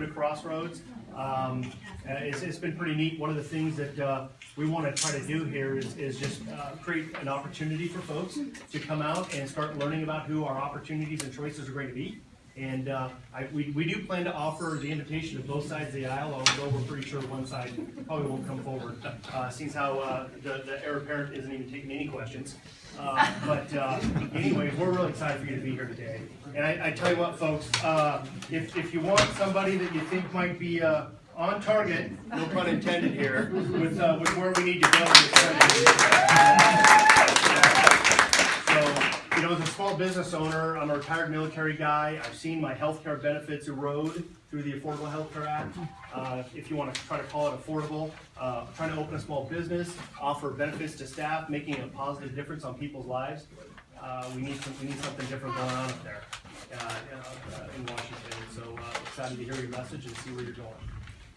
to Crossroads. It's been pretty neat. One of the things that we want to try to do here is just create an opportunity for folks to come out and start learning about who our opportunities and choices are going to be. And we do plan to offer the invitation to both sides of the aisle, although we're pretty sure one side probably won't come forward, seeing how the heir apparent isn't even taking any questions. But anyways, we're really excited for you to be here today. And I tell you what, folks, if you want somebody that you think might be on target, no pun intended here, with where we need to go. So, you know, as a small business owner, I'm a retired military guy. I've seen my health care benefits erode through the Affordable Health Care Act. If you want to try to call it affordable, trying to open a small business, offer benefits to staff, making a positive difference on people's lives. We need something different going on up there in Washington. So excited to hear your message and see where you're going.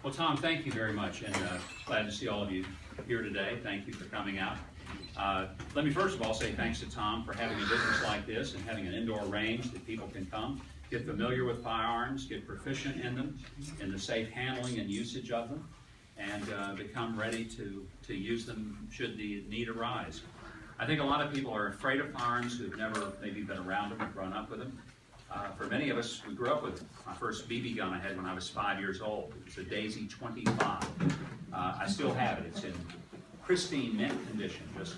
Well, Tom, thank you very much, and glad to see all of you here today. Thank you for coming out. Let me first of all say thanks to Tom for having a business like this and having an indoor range that people can come, get familiar with firearms, get proficient in them, in the safe handling and usage of them, and become ready to use them should the need arise. I think a lot of people are afraid of firearms who've never maybe been around them or grown up with them. For many of us, we grew up with them. My first BB gun I had when I was 5 years old. It was a Daisy 25. I still have it. It's in pristine mint condition, just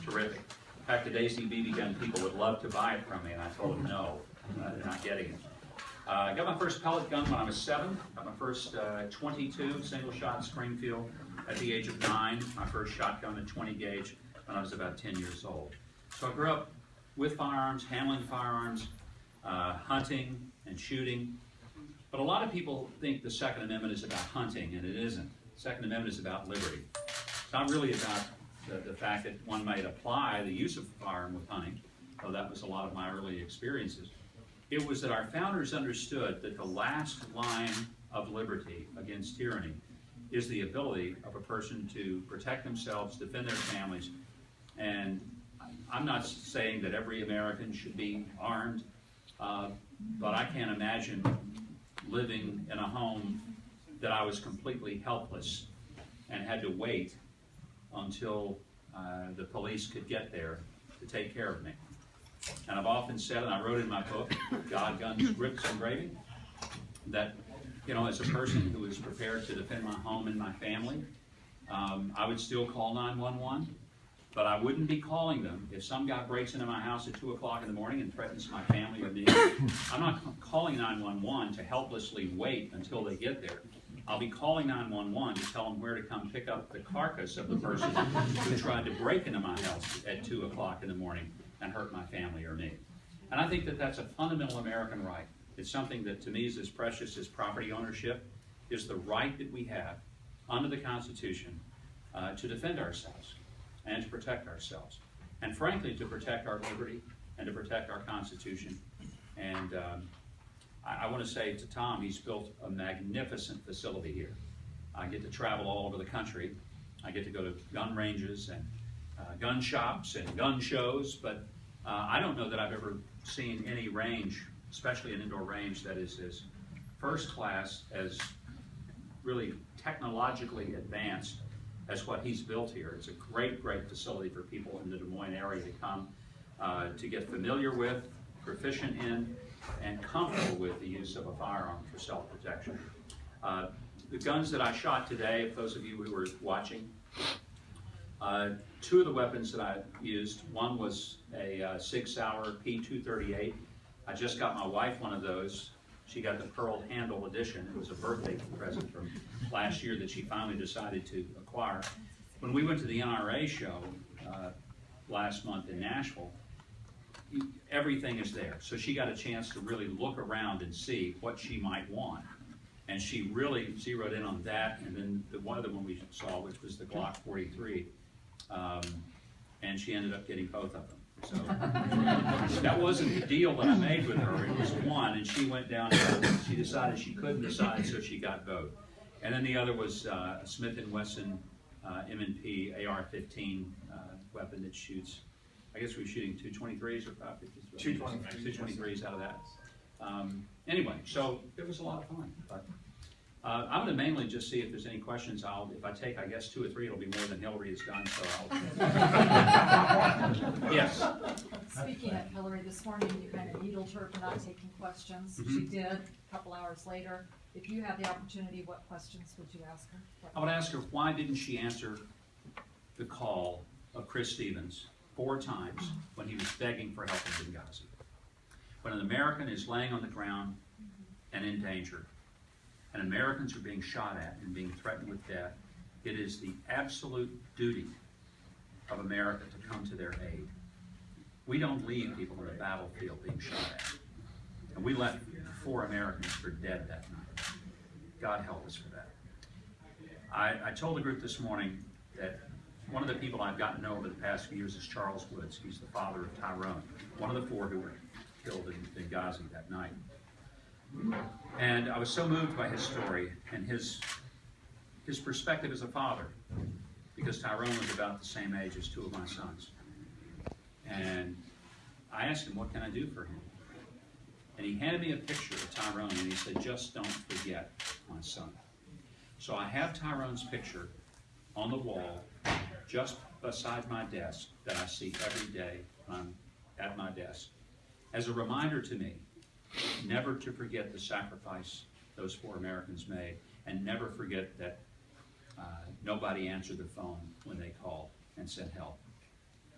terrific. In fact, the Daisy BB gun, people would love to buy it from me, and I told them no, they're not getting it. I got my first pellet gun when I was 7. Got my first 22 single-shot Springfield at the age of 9. My first shotgun, a 20 gauge, when I was about 10 years old. So I grew up with firearms, handling firearms, hunting and shooting. But a lot of people think the Second Amendment is about hunting, and it isn't. The Second Amendment is about liberty. It's not really about the fact that one might apply the use of a firearm with hunting, though that was a lot of my early experiences. It was that our founders understood that the last line of liberty against tyranny is the ability of a person to protect themselves, defend their families, and I'm not saying that every American should be armed, but I can't imagine living in a home that I was completely helpless and had to wait until the police could get there to take care of me. And I've often said, and I wrote in my book, God, Guns, Grips, and Gravy, that, you know, as a person who is prepared to defend my home and my family, I would still call 911. But I wouldn't be calling them if some guy breaks into my house at 2 o'clock in the morning and threatens my family or me. I'm not calling 911 to helplessly wait until they get there. I'll be calling 911 to tell them where to come pick up the carcass of the person who tried to break into my house at 2 o'clock in the morning and hurt my family or me. And I think that that's a fundamental American right. It's something that to me is as precious as property ownership, is the right that we have under the Constitution to defend ourselves and to protect ourselves, and frankly to protect our liberty and to protect our Constitution. And I want to say to Tom, he's built a magnificent facility here. I get to travel all over the country. I get to go to gun ranges and gun shops and gun shows, but I don't know that I've ever seen any range, especially an indoor range, that is as first class, as really technologically advanced as what he's built here. It's a great, great facility for people in the Des Moines area to come to get familiar with, proficient in, and comfortable with the use of a firearm for self-protection. The guns that I shot today, for those of you who were watching, 2 of the weapons that I used, one was a Sig Sauer P238. I just got my wife one of those. She got the Pearl Handle edition. It was a birthday present from last year that she finally decided to acquire. When we went to the NRA show last month in Nashville, everything is there. So she got a chance to really look around and see what she might want. And she really zeroed in on that. And then one of the one we saw, which was the Glock 43, and she ended up getting both of them. So that wasn't the deal that I made with her. It was one, and she went down and she decided she couldn't decide, so she got both. And then the other was a Smith & Wesson M&P AR-15 weapon that shoots, I guess we were shooting 223s or 550s? 223s out of that. Anyway, so it was a lot of fun. But I'm going to mainly just see if there's any questions. If I take, I guess, 2 or 3, it'll be more than Hillary has done, so I'll... Yes? Speaking of Hillary, this morning you kind of needled her for not taking questions. Mm-hmm. She did a couple hours later. If you had the opportunity, what questions would you ask her? I would ask her, why didn't she answer the call of Chris Stevens 4 times when he was begging for help in Benghazi? When an American is laying on the ground and in danger, and Americans are being shot at and being threatened with death, it is the absolute duty of America to come to their aid. We don't leave people on the battlefield being shot at. And we left 4 Americans for dead that night. God help us for that. I told the group this morning that one of the people I've gotten to know over the past few years is Charles Woods. He's the father of Tyrone, one of the 4 who were killed in Benghazi that night. And I was so moved by his story and his perspective as a father, because Tyrone was about the same age as 2 of my sons. And I asked him, what can I do for him? And he handed me a picture of Tyrone, and he said, just don't forget my son. So I have Tyrone's picture on the wall just beside my desk that I see every day when I'm at my desk, as a reminder to me never to forget the sacrifice those 4 Americans made, and never forget that nobody answered the phone when they called and said help.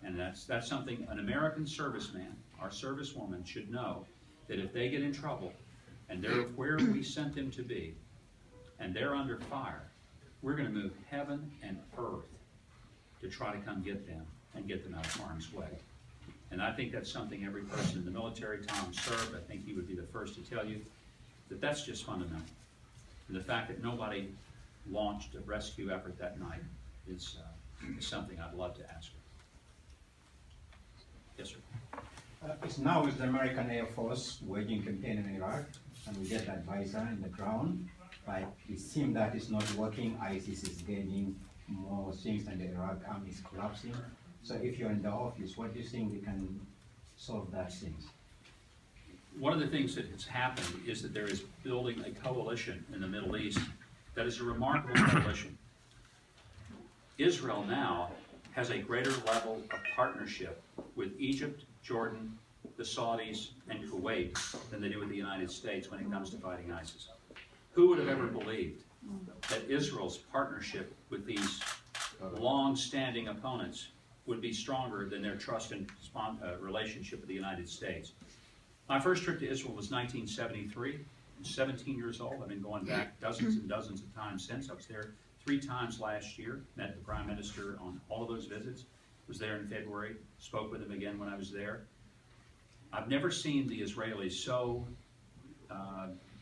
And that's something an American serviceman, our servicewoman, should know, that if they get in trouble and they're where we sent them to be and they're under fire, we're going to move heaven and earth to try to come get them and get them out of harm's way. And I think that's something every person in the military, Tom served, I think he would be the first to tell you that that's just fundamental. And the fact that nobody launched a rescue effort that night is something I'd love to ask her. Yes, sir. Now is the American Air Force waging campaign in Iraq, and we get advisor in the ground, but it seems that it's not working. ISIS is gaining more things, and the Iraq army is collapsing. So if you're in the office, what do you think we can solve that things? One of the things that has happened is that there is building a coalition in the Middle East that is a remarkable coalition. Israel now has a greater level of partnership with Egypt, Jordan, the Saudis, and Kuwait than they do with the United States when it comes to fighting ISIS. Who would have ever believed that Israel's partnership with these long-standing opponents would be stronger than their trust and relationship with the United States? My first trip to Israel was 1973. I'm 17 years old. I've been going back dozens and dozens of times since. I was there 3 times last year, met the Prime Minister on all of those visits. Was there in February, spoke with him again when I was there. I've never seen the Israelis so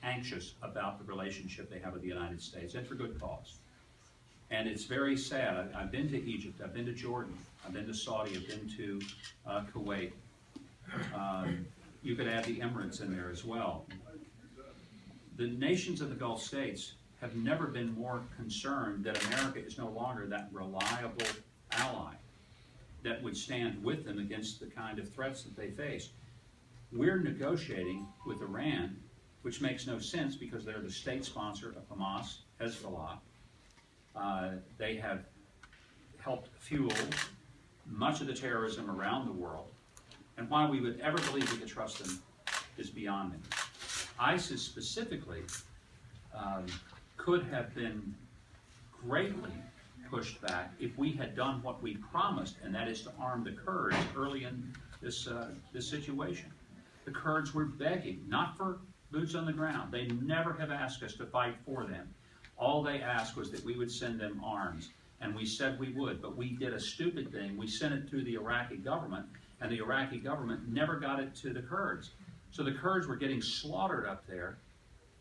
anxious about the relationship they have with the United States, and for good cause. And it's very sad. I've been to Egypt, I've been to Jordan, I've been to Saudi, I've been to Kuwait. You could add the Emirates in there as well. The nations of the Gulf states have never been more concerned that America is no longer that reliable ally that would stand with them against the kind of threats that they face. We're negotiating with Iran, which makes no sense because they're the state sponsor of Hamas, Hezbollah. They have helped fuel much of the terrorism around the world. And why we would ever believe we could trust them is beyond me. ISIS specifically could have been greatly pushed back if we had done what we promised, and that is to arm the Kurds early in this situation. The Kurds were begging, not for boots on the ground. They never have asked us to fight for them. All they asked was that we would send them arms, and we said we would, but we did a stupid thing. We sent it through the Iraqi government, and the Iraqi government never got it to the Kurds. So the Kurds were getting slaughtered up there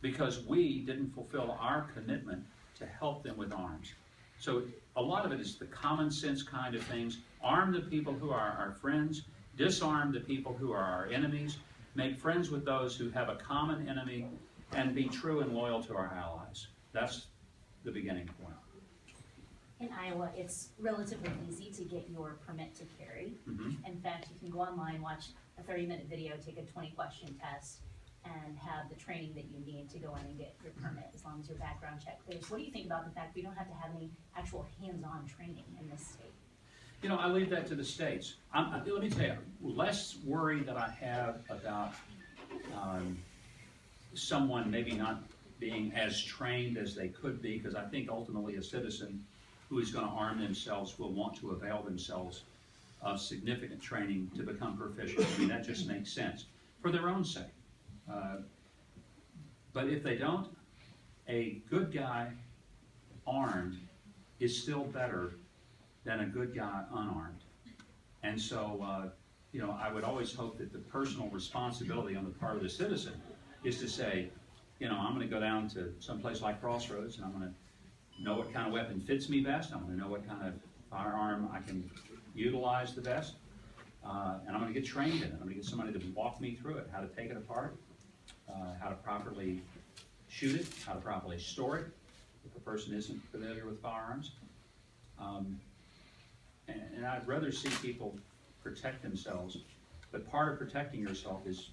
because we didn't fulfill our commitment to help them with arms. So a lot of it is the common sense kind of things. Arm the people who are our friends, disarm the people who are our enemies, make friends with those who have a common enemy, and be true and loyal to our allies. That's the beginning point. In Iowa, it's relatively easy to get your permit to carry. In fact, you can go online, watch a 30-minute video, take a 20-question test, and have the training that you need to go in and get your permit, as long as your background check clears. What do you think about the fact we don't have to have any actual hands-on training in this state? You know, I leave that to the states. Let me tell you, less worry that I have about someone maybe not being as trained as they could be, because I think ultimately a citizen who is going to arm themselves will want to avail themselves of significant training to become proficient. I mean, that just makes sense for their own sake. But if they don't, a good guy armed is still better than a good guy unarmed. And so, you know, I would always hope that the personal responsibility on the part of the citizen is to say, you know, I'm going to go down to some place like Crossroads, and I'm going to know what kind of weapon fits me best. I'm going to know what kind of firearm I can utilize the best. And I'm going to get trained in it. I'm going to get somebody to walk me through it, how to take it apart, how to properly shoot it, how to properly store it, if the person isn't familiar with firearms. And I'd rather see people protect themselves, but part of protecting yourself is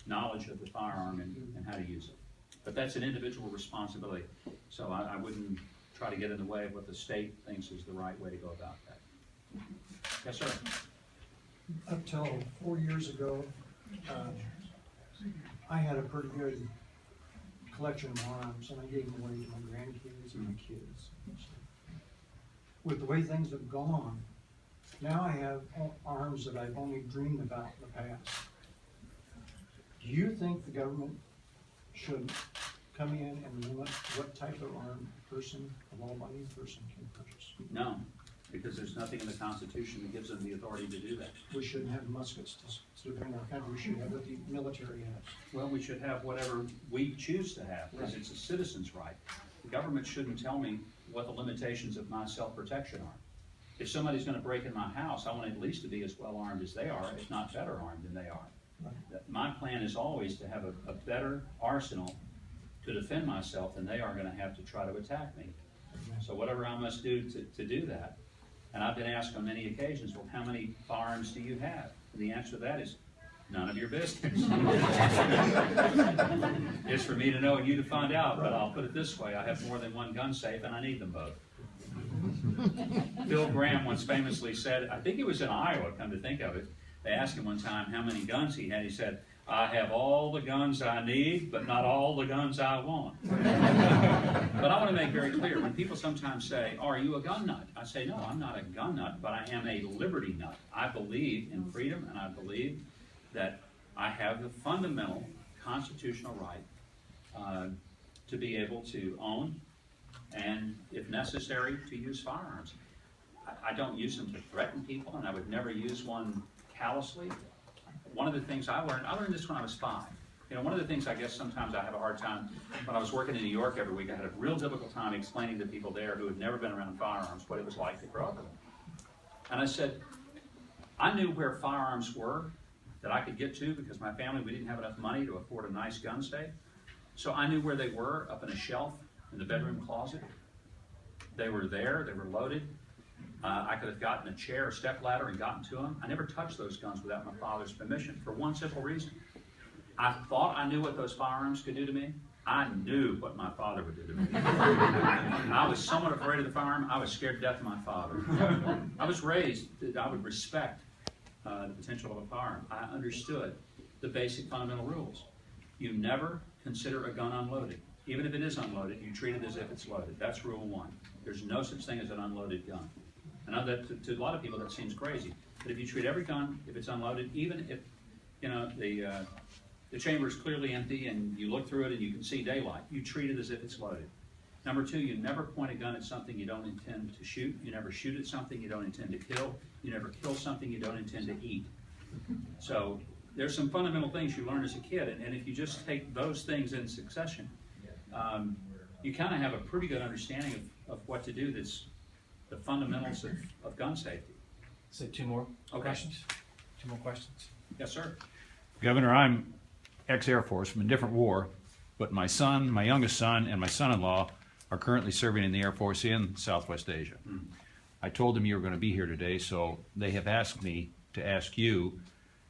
knowledge of the firearm and how to use it. But that's an individual responsibility, so I wouldn't try to get in the way of what the state thinks is the right way to go about that. Yes, sir? Up till 4 years ago, I had a pretty good collection of arms, and I gave them away to my grandkids and my kids. With the way things have gone, now I have arms that I've only dreamed about in the past. Do you think the government should come in and limit what type of arm a person, a law-abiding person, can purchase? No, because there's nothing in the Constitution that gives them the authority to do that. We shouldn't have muskets to defend our country. We should have what the military has. Well, we should have whatever we choose to have, because it's a citizen's right. The government shouldn't tell me what the limitations of my self-protection are. If somebody's going to break in my house, I want at least to be as well armed as they are, if not better armed than they are. Right. My plan is always to have a better arsenal to defend myself than they are going to have to try to attack me. So whatever I must do to do that. And I've been asked on many occasions, well, how many firearms do you have? And the answer to that is, none of your business. It's for me to know and you to find out, but I'll put it this way, I have more than one gun safe and I need them both. Bill Graham once famously said, I think it was in Iowa, come to think of it, they asked him one time how many guns he had. He said, I have all the guns I need, but not all the guns I want. But I want to make very clear, when people sometimes say, oh, are you a gun nut? I say, no, I'm not a gun nut, but I am a liberty nut. I believe in freedom, and I believe that I have the fundamental constitutional right to be able to own and, if necessary, to use firearms. I don't use them to threaten people, and I would never use one callously. One of the things I learned this when I was 5. You know, one of the things I guess sometimes I have a hard time, when I was working in New York every week, I had a real difficult time explaining to people there who had never been around firearms what it was like to grow up with them. And I said, I knew where firearms were that I could get to because my family, we didn't have enough money to afford a nice gun safe. So I knew where they were up in a shelf in the bedroom closet. They were there, they were loaded. I could have gotten a chair or step ladder and gotten to them. I never touched those guns without my father's permission for one simple reason. I thought I knew what those firearms could do to me. I knew what my father would do to me. I was somewhat afraid of the firearm. I was scared to death of my father. I was raised that I would respect the potential of a firearm. I understood the basic fundamental rules. You never consider a gun unloaded. Even if it is unloaded, you treat it as if it's loaded. That's rule 1. There's no such thing as an unloaded gun. I know that to a lot of people that seems crazy, but if you treat every gun, if it's unloaded, even if you know the chamber is clearly empty and you look through it and you can see daylight, you treat it as if it's loaded. Number 2, you never point a gun at something you don't intend to shoot. You never shoot at something you don't intend to kill. You never kill something you don't intend to eat. So there's some fundamental things you learn as a kid, and if you just take those things in succession, you kind of have a pretty good understanding of what to do that's the fundamentals of gun safety. So 2 more questions? 2 more questions? Yes, sir. Governor, I'm ex-Air Force from a different war, but my son, my youngest son, and my son-in-law are currently serving in the Air Force in Southwest Asia. I told them you were going to be here today, so they have asked me to ask you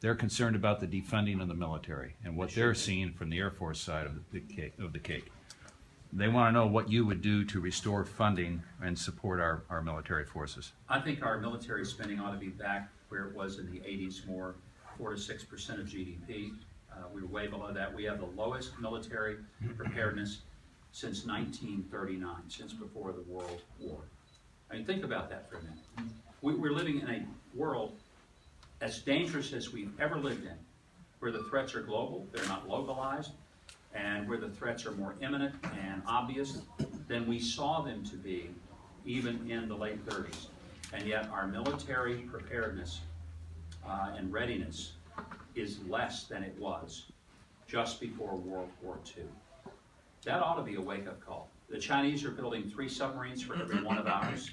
They're concerned about the defunding of the military and what they're seeing from the Air Force side of the cake. They want to know what you would do to restore funding and support our military forces. I think our military spending ought to be back where it was in the 80s, more 4 to 6% of GDP. We were way below that. We have the lowest military preparedness since 1939, since before the World War. I mean, think about that for a minute. We're living in a world as dangerous as we've ever lived in, where the threats are global, they're not localized, and where the threats are more imminent and obvious than we saw them to be even in the late 30s. And yet our military preparedness and readiness is less than it was just before World War II. That ought to be a wake-up call. The Chinese are building 3 submarines for every one of ours.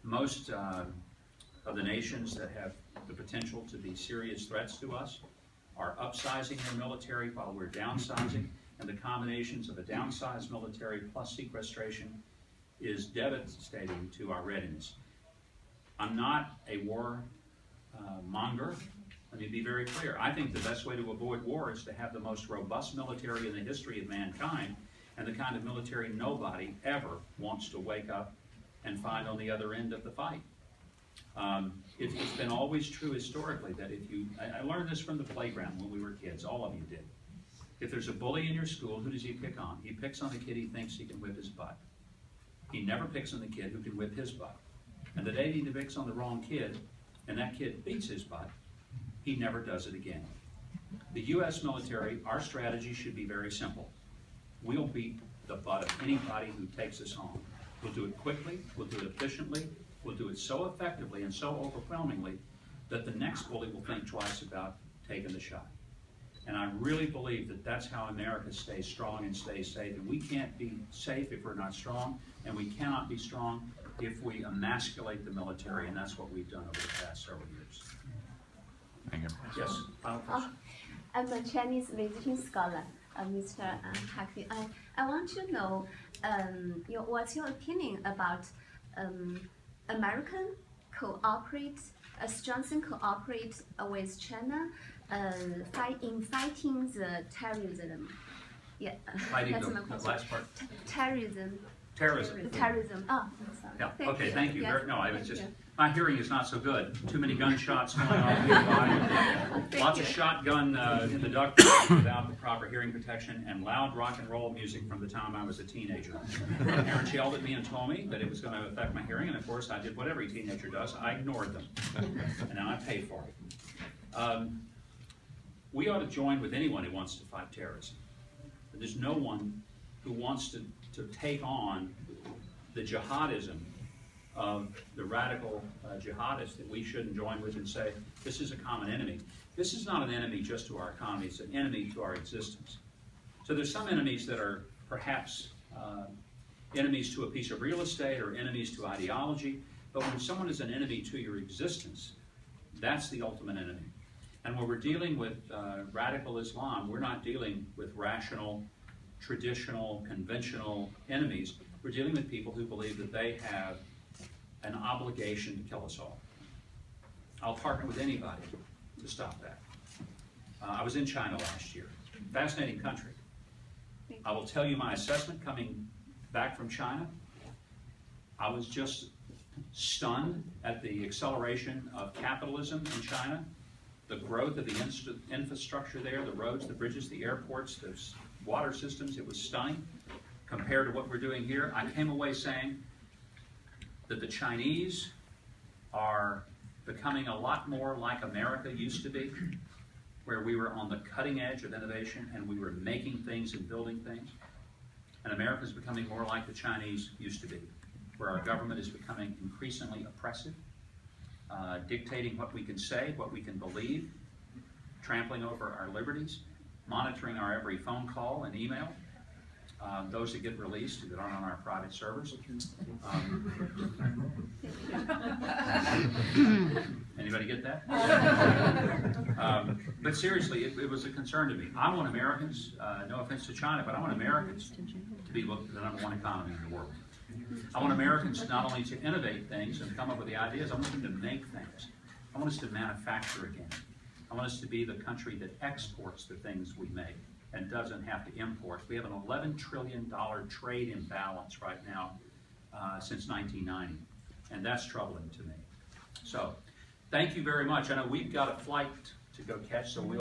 Most of the nations that have the potential to be serious threats to us are upsizing their military while we're downsizing, and the combinations of a downsized military plus sequestration is devastating to our readiness. I'm not a war monger. Let me be very clear. I think the best way to avoid war is to have the most robust military in the history of mankind, and the kind of military nobody ever wants to wake up and find on the other end of the fight. It's been always true historically that if you, I learned this from the playground when we were kids, all of you did. If there's a bully in your school, who does he pick on? He picks on the kid he thinks he can whip his butt. He never picks on the kid who can whip his butt. And the day he picks on the wrong kid, and that kid beats his butt, he never does it again. The U.S. military, our strategy should be very simple. We'll beat the butt of anybody who takes us on. We'll do it quickly, we'll do it efficiently, we'll do it so effectively and so overwhelmingly that the next bully will think twice about taking the shot. And I really believe that that's how America stays strong and stays safe. And we can't be safe if we're not strong, and we cannot be strong if we emasculate the military, and that's what we've done over the past several years. Thank you. Yes, final question. I'm a Chinese visiting scholar, Mr. Huckabee. I want to know what's your opinion about American Johnston cooperate with China in fighting the terrorism. Yeah, Fighting that's the my question. last part. Terrorism. Terrorism. Terrorism. Oh, I'm sorry. Yeah. Okay. Thank you. Yes. No, I was just Thank my hearing is not so good. Too many gunshots going off nearby. Lots of shotgun in the duct without the proper hearing protection, and loud rock and roll music from the time I was a teenager. My parents yelled at me and told me that it was going to affect my hearing, and of course I did what every teenager does. I ignored them, and now I pay for it. We ought to join with anyone who wants to fight terrorism. There's no one who wants to take on the jihadism of the radical jihadists that we shouldn't join with and say, this is a common enemy. This is not an enemy just to our economy, it's an enemy to our existence. So there's some enemies that are perhaps enemies to a piece of real estate or enemies to ideology, but when someone is an enemy to your existence, that's the ultimate enemy. And when we're dealing with radical Islam, we're not dealing with rational, traditional, conventional enemies. We're dealing with people who believe that they have an obligation to kill us all. I'll partner with anybody to stop that. I was in China last year. Fascinating country. I will tell you my assessment coming back from China. I was just stunned at the acceleration of capitalism in China, the growth of the infrastructure there, the roads, the bridges, the airports, the water systems. It was stunning compared to what we're doing here. I came away saying that the Chinese are becoming a lot more like America used to be, where we were on the cutting edge of innovation and we were making things and building things. And America is becoming more like the Chinese used to be, where our government is becoming increasingly oppressive, dictating what we can say, what we can believe, trampling over our liberties, monitoring our every phone call and email, those that get released that aren't on our private servers. Anybody get that? But seriously, it was a concern to me. I want Americans, no offense to China, but I want Americans to be the number one economy in the world. I want Americans not only to innovate things and come up with the ideas, I want them to make things. I want us to manufacture again. I want us to be the country that exports the things we make and doesn't have to import. We have an $11 trillion trade imbalance right now since 1990, and that's troubling to me. So, thank you very much. I know we've got a flight to go catch, so we'll